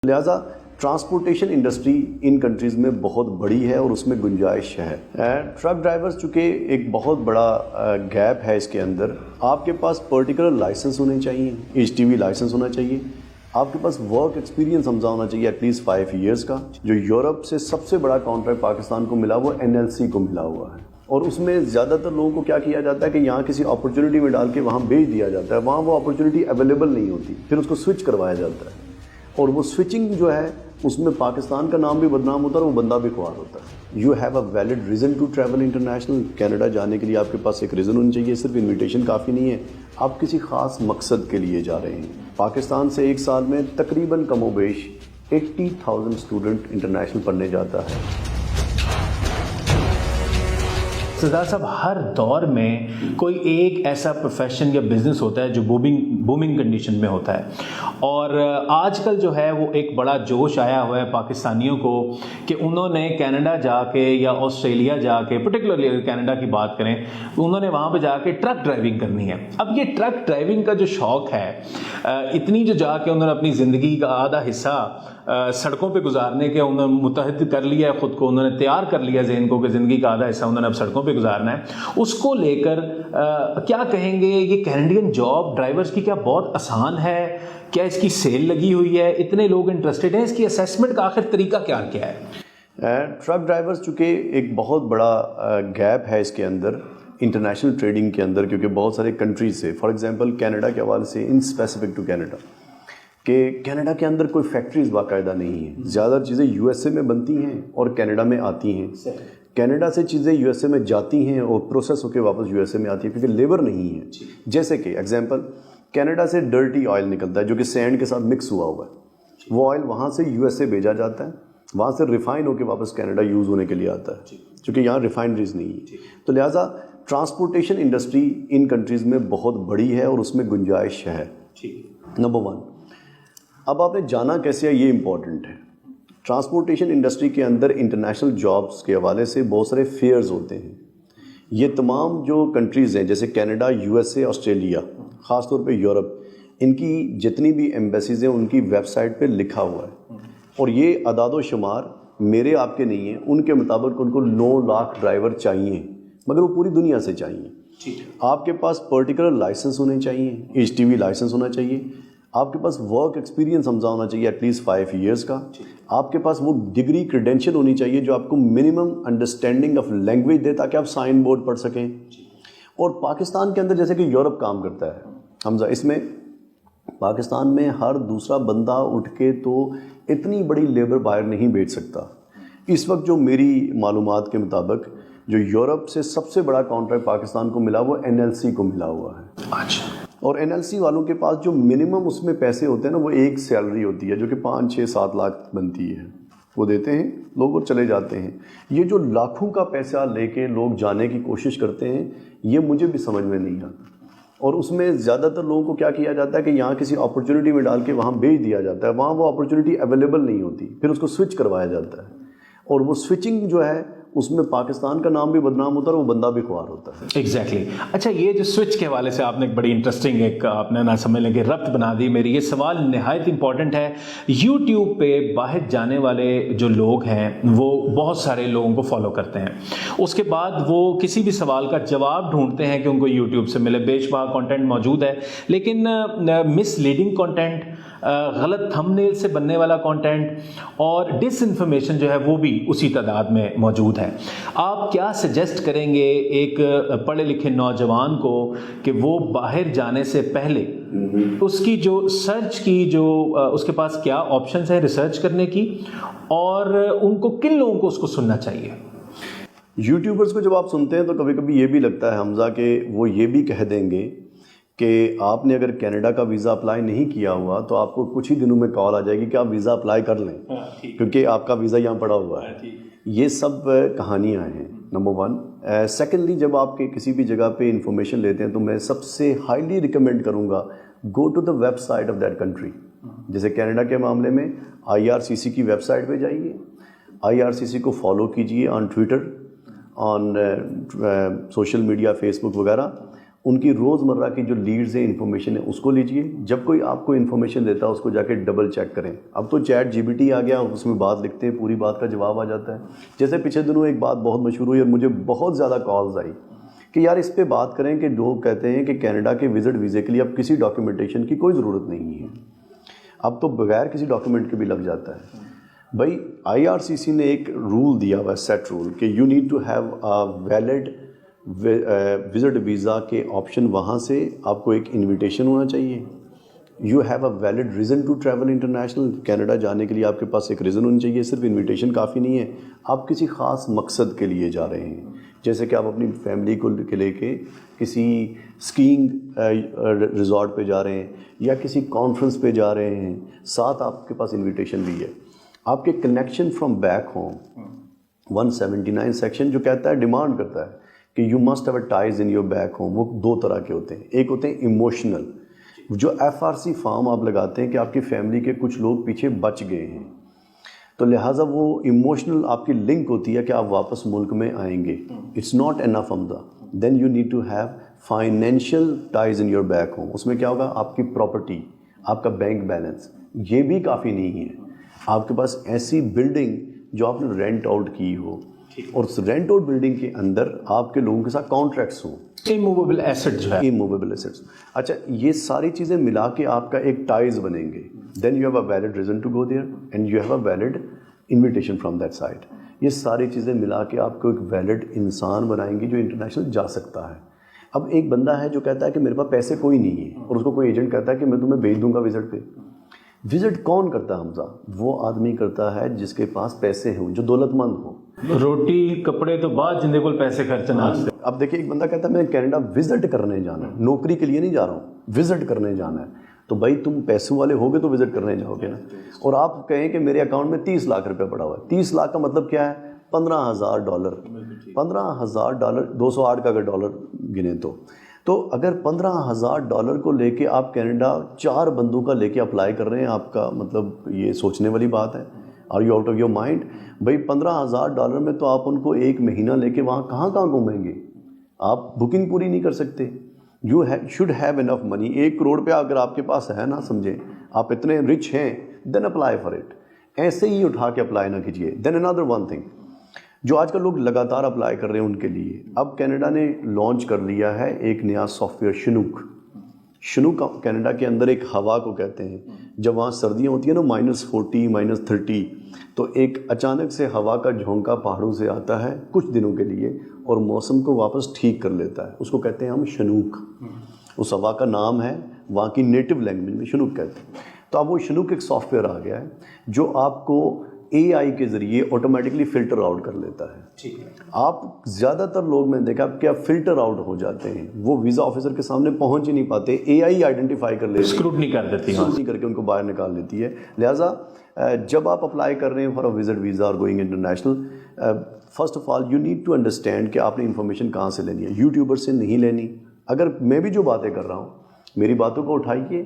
لہٰذا transportation industry ان countries میں بہت بڑی ہے اور اس میں گنجائش ہے. ٹرک ڈرائیورز چونکہ ایک بہت بڑا گیپ ہے اس کے اندر. آپ کے پاس پرٹیکولر لائسنس ہونے چاہیے, HTV لائسنس ہونا چاہیے, آپ کے پاس ورک ایکسپیرینس ہمزہ ہونا چاہیے ایٹ لیسٹ 5 ایئرس کا. جو یورپ سے سب سے بڑا کانٹریکٹ پاکستان کو ملا وہ NLC کو ملا ہوا ہے, اور اس میں زیادہ تر لوگوں کو کیا کیا جاتا ہے کہ یہاں کسی اپرچونٹی میں ڈال کے وہاں بھیج دیا جاتا ہے, وہاں وہ اپرچونٹی اویلیبل نہیں ہوتی, پھر اس کو سوئچ کروایا جاتا ہے, اور وہ سوئچنگ جو ہے اس میں پاکستان کا نام بھی بدنام ہوتا ہے اور وہ بندہ بھی خوار ہوتا ہے. You have a valid reason to travel international. Canada جانے کے لیے آپ کے پاس ایک ریزن ہونی چاہیے, صرف انویٹیشن کافی نہیں ہے, آپ کسی خاص مقصد کے لیے جا رہے ہیں. پاکستان سے ایک سال میں تقریباً کم و بیش 80,000 اسٹوڈنٹ انٹرنیشنل پڑھنے جاتا ہے. سردار صاحب, ہر دور میں کوئی ایک ایسا پروفیشن یا بزنس ہوتا ہے جو بومنگ کنڈیشن میں ہوتا ہے, اور آج کل جو ہے وہ ایک بڑا جوش آیا ہوا ہے پاکستانیوں کو کہ انہوں نے کینیڈا جا کے یا آسٹریلیا جا کے, پرٹیکولرلی اگر کینیڈا کی بات کریں, انہوں نے وہاں پہ جا کے ٹرک ڈرائیونگ کرنی ہے. اب یہ ٹرک ڈرائیونگ کا جو شوق ہے, اتنی جو جا کے انہوں نے اپنی زندگی کا آدھا حصہ سڑکوں پہ گزارنے کے انہوں نے متحد کر لیا ہے خود کو, انہوں نے تیار کر لیا ذہن کو کہ زندگی کا آدھا حصہ انہوں نے اب سڑکوں پہ گزارنا ہے. اس کو لے کر کیا کہیں گے, یہ کینیڈین جاب ڈرائیورز کی کیا بہت آسان ہے, کیا اس کی سیل لگی ہوئی ہے, اتنے لوگ انٹرسٹڈ ہیں, اس کی اسیسمنٹ کا آخر طریقہ کیا ہے؟ ٹرک ڈرائیورز چونکہ ایک بہت بڑا گیپ ہے اس کے اندر انٹرنیشنل ٹریڈنگ کے اندر, کیونکہ بہت سارے کنٹریز سے, فار ایگزامپل کینیڈا کے حوالے سے ان اسپیسیفک ٹو کینیڈا, کہ کینیڈا کے اندر کوئی فیکٹریز باقاعدہ نہیں ہیں. زیادہ چیزیں USA میں بنتی ہیں اور کینیڈا میں آتی ہیں. کینیڈا سے چیزیں USA میں جاتی ہیں اور پروسیس ہو کے واپس USA میں آتی ہیں, کیونکہ لیبر نہیں ہے. جیسے کہ ایگزامپل, کینیڈا سے ڈرٹی آئل نکلتا ہے جو کہ سینڈ کے ساتھ مکس ہوا ہوا ہے, وہ آئل وہاں سے USA بھیجا جاتا ہے, وہاں سے ریفائن ہو کے واپس کینیڈا یوز ہونے کے لیے آتا ہے, چونکہ یہاں ریفائنریز نہیں ہے. تو لہٰذا ٹرانسپورٹیشن انڈسٹری ان کنٹریز میں بہت بڑی ہے اور اس میں گنجائش ہے. نمبر 1. اب آپ نے جانا کیسے ہے, یہ امپورٹنٹ ہے. ٹرانسپورٹیشن انڈسٹری کے اندر انٹرنیشنل جابس کے حوالے سے بہت سارے فیئرز ہوتے ہیں. یہ تمام جو کنٹریز ہیں جیسے کینیڈا, USA, آسٹریلیا, خاص طور پہ یورپ, ان کی جتنی بھی ایمبیسیز ہیں ان کی ویب سائٹ پہ لکھا ہوا ہے, اور یہ اعداد و شمار میرے آپ کے نہیں ہیں. ان کے مطابق ان کو 9 لاکھ ڈرائیور چاہیے, مگر وہ پوری دنیا سے چاہیے. آپ کے پاس پرٹیکولر لائسنس ہونے چاہیے, HTV لائسنس ہونا چاہیے, آپ کے پاس ورک ایکسپیرینس ہمزہ ہونا چاہیے ایٹ لیسٹ 5 ایئرس کا, آپ کے پاس وہ ڈگری کریڈینشیل ہونی چاہیے جو آپ کو منیمم انڈرسٹینڈنگ آف لینگویج دے تاکہ آپ سائن بورڈ پڑھ سکیں. اور پاکستان کے اندر جیسے کہ یورپ کام کرتا ہے حمزہ, اس میں پاکستان میں ہر دوسرا بندہ اٹھ کے تو اتنی بڑی لیبر باہر نہیں بھیج سکتا. اس وقت جو میری معلومات کے مطابق جو یورپ سے سب سے بڑا کانٹریکٹ پاکستان کو ملا وہ NLC کو ملا ہوا ہے. اور NLC والوں کے پاس جو منیمم اس میں پیسے ہوتے ہیں نا, وہ ایک سیلری ہوتی ہے جو کہ 5, 6, 7 لاکھ بنتی ہے, وہ دیتے ہیں لوگ اور چلے جاتے ہیں. یہ جو لاکھوں کا پیسہ لے کے لوگ جانے کی کوشش کرتے ہیں, یہ مجھے بھی سمجھ میں نہیں آتا. اور اس میں زیادہ تر لوگوں کو کیا کیا جاتا ہے کہ یہاں کسی اپرچونٹی میں ڈال کے وہاں بھیج دیا جاتا ہے, وہاں وہ اپرچونٹی اویلیبل نہیں ہوتی, پھر اس کو سوئچ کروایا جاتا ہے, اور وہ سوئچنگ جو ہے اس میں پاکستان کا نام بھی بدنام ہوتا ہے اور وہ بندہ بھی خوار ہوتا ہے. ایگزیکٹلی. اچھا, یہ جو سوئچ کے حوالے سے آپ نے ایک بڑی انٹرسٹنگ ایک آپ نے نہ سمجھ لیں کہ ربط بنا دی میری. یہ سوال نہایت امپورٹنٹ ہے. یوٹیوب پہ باہر جانے والے جو لوگ ہیں وہ بہت سارے لوگوں کو فالو کرتے ہیں, اس کے بعد وہ کسی بھی سوال کا جواب ڈھونڈتے ہیں کہ ان کو یوٹیوب سے ملے. بے شمار کانٹینٹ موجود ہے, لیکن مس لیڈنگ کانٹینٹ, غلط تھمبنیل سے بننے والا کانٹینٹ اور ڈس انفارمیشن جو ہے وہ بھی اسی تعداد میں موجود ہے. آپ کیا سجیسٹ کریں گے ایک پڑھے لکھے نوجوان کو کہ وہ باہر جانے سے پہلے اس کی جو سرچ کی, جو اس کے پاس کیا آپشنز ہیں ریسرچ کرنے کی, اور ان کو کن لوگوں کو اس کو سننا چاہیے؟ یوٹیوبرز کو جب آپ سنتے ہیں تو کبھی کبھی یہ بھی لگتا ہے حمزہ کہ وہ یہ بھی کہہ دیں گے کہ آپ نے اگر کینیڈا کا ویزا اپلائی نہیں کیا ہوا تو آپ کو کچھ ہی دنوں میں کال آ جائے گی کہ آپ ویزا اپلائی کر لیں کیونکہ آپ کا ویزا یہاں پڑا ہوا ہے. یہ سب کہانیاں ہیں نمبر 1. سیکنڈلی, جب آپ کے کسی بھی جگہ پہ انفارمیشن لیتے ہیں تو میں سب سے ہائیلی ریکمینڈ کروں گا go to the website of that country. جیسے کینیڈا کے معاملے میں IRCC کی ویب سائٹ پہ جائیے, IRCC کو فالو کیجیے on Twitter, on social media, Facebook وغیرہ, ان کی روزمرہ کی جو لیڈز ہیں انفارمیشن ہے اس کو لیجئے. جب کوئی آپ کو انفارمیشن دیتا ہے اس کو جا کے ڈبل چیک کریں. اب تو چیٹ GPT آ گیا, اس میں بات لکھتے ہیں, پوری بات کا جواب آ جاتا ہے. جیسے پچھلے دنوں ایک بات بہت مشہور ہوئی اور مجھے بہت زیادہ کالز آئی کہ یار اس پہ بات کریں کہ لوگ کہتے ہیں کہ کینیڈا کے وزٹ ویزے کے لیے اب کسی ڈاکیومنٹیشن کی کوئی ضرورت نہیں ہے, اب تو بغیر کسی ڈاکیومنٹ کے بھی لگ جاتا ہے. بھائی IRCC نے ایک رول دیا ہوا ہے, سیٹ رول, کہ you need to have valid visit visa کے آپشن. وہاں سے آپ کو ایک انویٹیشن ہونا چاہیے. You have a valid reason to travel international. Canada جانے کے لیے آپ کے پاس ایک ریزن ہونی چاہیے, صرف انویٹیشن کافی نہیں ہے. آپ کسی خاص مقصد کے لیے جا رہے ہیں, جیسے کہ آپ اپنی فیملی کو لے کے کسی اسکیئنگ ریزورٹ پہ جا رہے ہیں یا کسی کانفرنس پہ جا رہے ہیں, ساتھ آپ کے پاس انویٹیشن بھی ہے. آپ کے connection from back home 179 section جو کہتا ہے, ڈیمانڈ کرتا ہے کہ you must have a ties in your back home. وہ دو طرح کے ہوتے ہیں. ایک ہوتے ہیں ایموشنل, جو FRC فارم آپ لگاتے ہیں کہ آپ کی فیملی کے کچھ لوگ پیچھے بچ گئے ہیں, تو لہٰذا وہ ایموشنل آپ کی لنک ہوتی ہے کہ آپ واپس ملک میں آئیں گے. اٹس ناٹ انف امدا. Then you need to have financial ties in your back home. اس میں کیا ہوگا, آپ کی پراپرٹی, آپ کا بینک بیلنس, یہ بھی کافی نہیں ہے. آپ کے پاس ایسی بلڈنگ جو آپ نے رینٹ آؤٹ کی ہو, اور اس رینٹ آؤٹ بلڈنگ کے اندر آپ کے لوگوں کے ساتھ کانٹریکٹس ہوں, اموویبل ایسٹ جو ہے, اموویبل ایسٹس. اچھا, یہ ساری چیزیں ملا کے آپ کا ایک ٹائز بنیں گے. Then you have a valid reason to go there and you have a valid invitation from that side. یہ ساری چیزیں ملا کے آپ کو ایک ویلڈ انسان بنائیں گے جو انٹرنیشنل جا سکتا ہے. اب ایک بندہ ہے جو کہتا ہے کہ میرے پاس پیسے کوئی نہیں ہے, اور اس کو کوئی ایجنٹ کہتا ہے کہ میں تمہیں بھیج دوں گا وزٹ پہ. وزٹ کون کرتا ہے حمزہ؟ وہ آدمی کرتا ہے جس کے پاس پیسے ہوں, جو دولت مند ہوں. روٹی کپڑے تو بعد جن کو پیسے خرچ نہ. اب دیکھیے, ایک بندہ کہتا ہے میں کینیڈا وزٹ کرنے جانا ہے, نوکری کے لیے نہیں جا رہا ہوں, وزٹ کرنے جانا ہے. تو بھائی تم پیسوں والے ہوگے تو وزٹ کرنے جاؤ گے نا. اور آپ کہیں کہ میرے اکاؤنٹ میں 30 لاکھ روپے پڑا ہوا ہے. 30 لاکھ کا مطلب کیا ہے؟ $15,000. $15,000 208 کا اگر ڈالر گنے تو اگر $15,000 کو لے کے آپ کینیڈا 4 بندوں کا لے کے اپلائی کر رہے ہیں, آپ کا مطلب یہ سوچنے والی بات ہے. Are you out of your mind? بھائی $15,000 میں تو آپ ان کو 1 مہینہ لے کے وہاں کہاں گھومیں گے؟ آپ بکنگ پوری نہیں کر سکتے. یو شوڈ ہیو انف منی. 1 کروڑ پہ اگر آپ کے پاس ہے نا, سمجھیں آپ اتنے رچ ہیں, دین اپلائی فار اٹ. ایسے ہی اٹھا کے اپلائی نہ کیجیے. دین اندر ون تھنگ جو آج کل لوگ لگاتار اپلائی کر رہے ہیں ان کے لیے, اب کینیڈا نے لانچ کر لیا ہے ایک نیا سافٹ ویئر, شنوک. شنوک کینیڈا کے اندر ایک ہوا کو کہتے ہیں. جب وہاں سردیاں ہوتی ہیں نا -40 -30, تو ایک اچانک سے ہوا کا جھونکا پہاڑوں سے آتا ہے کچھ دنوں کے لیے اور موسم کو واپس ٹھیک کر لیتا ہے. اس کو کہتے ہیں ہم شنوک. اس ہوا کا نام ہے وہاں کی نیٹو لینگویج میں شنوک کہتے ہیں. تو اب وہ شنوک ایک سافٹ ویئر آ گیا ہے جو آپ کو AI کے ذریعے آٹومیٹکلی فلٹر آؤٹ کر لیتا ہے. آپ زیادہ تر لوگ میں نے دیکھا کیا فلٹر آؤٹ ہو جاتے ہیں, وہ ویزا آفیسر کے سامنے پہنچ ہی نہیں پاتے. AI آئیڈینٹیفائی کر لیتی ہے, اسکروٹنی کر دیتی ہے, اسکروٹنی کر کے ان کو باہر نکال لیتی ہے. لہٰذا جب آپ اپلائی کر رہے ہیں فار اے وزٹ ویزا اور going international, first of all you need to understand کہ آپ نے انفارمیشن کہاں سے لینی ہے. یوٹیوبر سے نہیں لینی. اگر میں بھی جو باتیں کر رہا ہوں, میری باتوں کو اٹھائیے,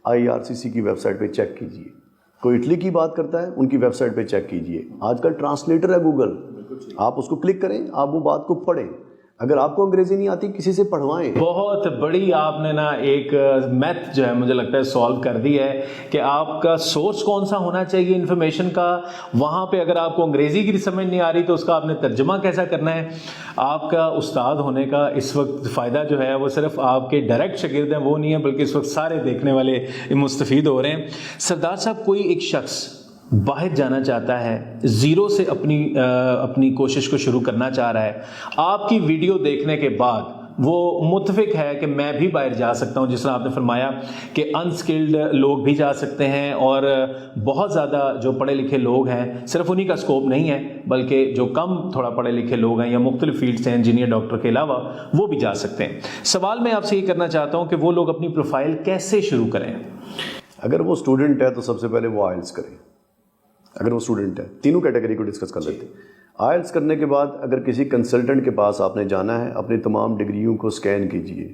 IRCC کی ویب سائٹ پہ چیک کیجیے. کوئی اٹلی کی بات کرتا ہے, ان کی ویب سائٹ پہ چیک کیجیے. آج کل ٹرانسلیٹر ہے گوگل, آپ اس کو کلک کریں, آپ وہ بات کو پڑھیں. اگر آپ کو انگریزی نہیں آتی کسی سے پڑھوائیں. بہت بڑی آپ نے نا ایک میتھ جو ہے مجھے لگتا ہے سالو کر دی ہے کہ آپ کا سورس کون سا ہونا چاہیے انفارمیشن کا. وہاں پہ اگر آپ کو انگریزی کی سمجھ نہیں آ رہی تو اس کا آپ نے ترجمہ کیسا کرنا ہے. آپ کا استاد ہونے کا اس وقت فائدہ جو ہے وہ صرف آپ کے ڈائریکٹ شاگرد ہیں وہ نہیں ہے, بلکہ اس وقت سارے دیکھنے والے مستفید ہو رہے ہیں. سردار صاحب, کوئی ایک شخص باہر جانا چاہتا ہے, زیرو سے اپنی کوشش کو شروع کرنا چاہ رہا ہے, آپ کی ویڈیو دیکھنے کے بعد وہ متفق ہے کہ میں بھی باہر جا سکتا ہوں, جس طرح آپ نے فرمایا کہ انسکلڈ لوگ بھی جا سکتے ہیں اور بہت زیادہ جو پڑھے لکھے لوگ ہیں, صرف انہی کا سکوپ نہیں ہے بلکہ جو کم تھوڑا پڑھے لکھے لوگ ہیں یا مختلف فیلڈز ہیں انجینئر ڈاکٹر کے علاوہ, وہ بھی جا سکتے ہیں. سوال میں آپ سے یہ کرنا چاہتا ہوں کہ وہ لوگ اپنی پروفائل کیسے شروع کریں. اگر وہ اسٹوڈنٹ ہے تو سب سے پہلے وہ آئلس کریں. اگر وہ اسٹوڈنٹ ہے, تینوں کیٹیگری کو ڈسکس کر لیتے ہیں. آئلس کرنے کے بعد اگر کسی کنسلٹنٹ کے پاس آپ نے جانا ہے, اپنی تمام ڈگریوں کو سکین کیجئے,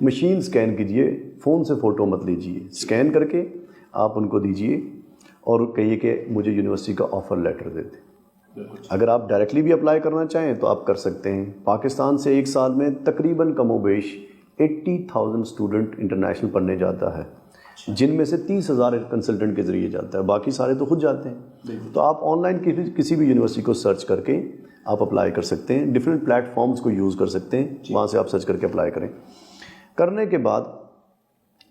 مشین سکین کیجئے, فون سے فوٹو مت لیجئے, سکین کر کے آپ ان کو دیجئے اور کہیے کہ مجھے یونیورسٹی کا آفر لیٹر دے دیں. اگر آپ ڈائریکٹلی بھی اپلائی کرنا چاہیں تو آپ کر سکتے ہیں. پاکستان سے 1 سال میں تقریباً کم و بیش 80,000 اسٹوڈنٹ انٹرنیشنل پڑھنے جاتا ہے، جن میں سے 30,000 کنسلٹنٹ کے ذریعے جاتا ہے، باقی سارے تو خود جاتے ہیں. تو آپ آن لائن کسی بھی یونیورسٹی کو سرچ کر کے آپ اپلائی کر سکتے ہیں. ڈفرینٹ پلیٹ فارمز کو یوز کر سکتے ہیں، وہاں سے آپ سرچ کر کے اپلائی کریں. کرنے کے بعد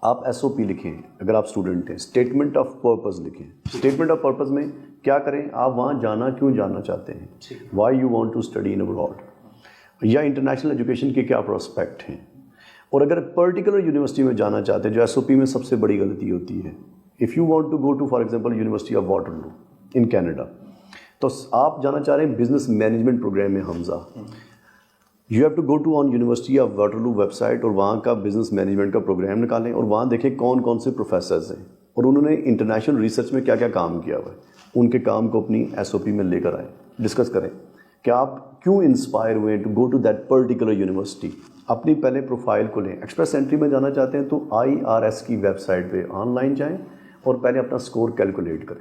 آپ ایس او پی لکھیں. اگر آپ اسٹوڈنٹ ہیں، اسٹیٹمنٹ آف پرپز لکھیں. اسٹیٹمنٹ آف پرپز میں کیا کریں؟ آپ وہاں کیوں جانا چاہتے ہیں، why you want to study in abroad, یا انٹرنیشنل ایجوکیشن کے کیا پراسپیکٹ ہیں. اور اگر پرٹیکولر یونیورسٹی میں جانا چاہتے ہیں، جو ایس او پی میں سب سے بڑی غلطی ہوتی ہے، if you want to go to for example university of Waterloo in Canada, تو آپ جانا چاہ رہے ہیں بزنس مینجمنٹ پروگرام میں Hamza, you have to go to on university of Waterloo website اور وہاں کا بزنس مینجمنٹ کا پروگرام نکالیں اور وہاں دیکھیں کون کون سے پروفیسرز ہیں اور انہوں نے انٹرنیشنل ریسرچ میں کیا کیا کام کیا ہوا ہے. ان کے کام کو اپنی ایس او پی میں لے کر آئیں، ڈسکس کریں کہ آپ کیوں انسپائر ہوئے to go to that particular university. اپنی پہلے پروفائل کو لیں. ایکسپریس انٹری میں جانا چاہتے ہیں تو IRS کی ویب سائٹ پہ آن لائن جائیں اور پہلے اپنا اسکور کیلکولیٹ کریں.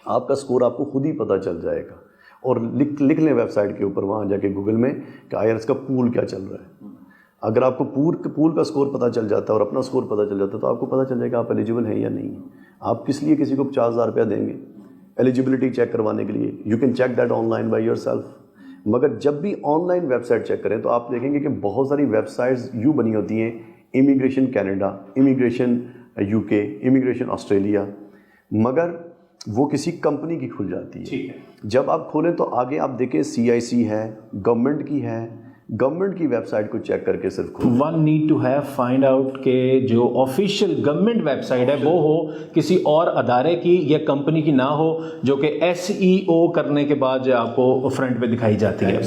آپ کا اسکور آپ کو خود ہی پتہ چل جائے گا، اور لکھ لیں ویب سائٹ کے اوپر وہاں جا کے گوگل میں کہ IRS کا پول کیا چل رہا ہے. اگر آپ کو پول کا اسکور پتہ چل جاتا ہے اور اپنا اسکور پتہ چل جاتا ہے تو آپ کو پتہ چل جائے گا آپ ایلیجیبل ہیں یا نہیں ہیں. آپ کس لیے کسی کو 50,000 روپیہ دیں گے ایلیجیبلٹی چیک کروانے کے لیے؟ You can check that online by yourself. مگر جب بھی online website check کریں تو آپ دیکھیں گے کہ بہت ساری ویب سائٹس یوں بنی ہوتی ہیں، immigration Canada, immigration UK، immigration Australia, مگر وہ کسی کمپنی کی کھل جاتی ہے. جب آپ کھولیں تو آگے آپ دیکھیں CIC ہے، گورنمنٹ کی ہے، گورنمنٹ کی ویب سائٹ کو چیک کر کے صرف کھولیں. One need to have find out کہ جو آفیشیل گورنمنٹ ویب سائٹ ہے وہ ہو کسی اور ادارے کی یا کمپنی کی نہ ہو، جو کہ SEO کرنے کے بعد جو آپ کو فرنٹ پہ دکھائی جاتی ہے.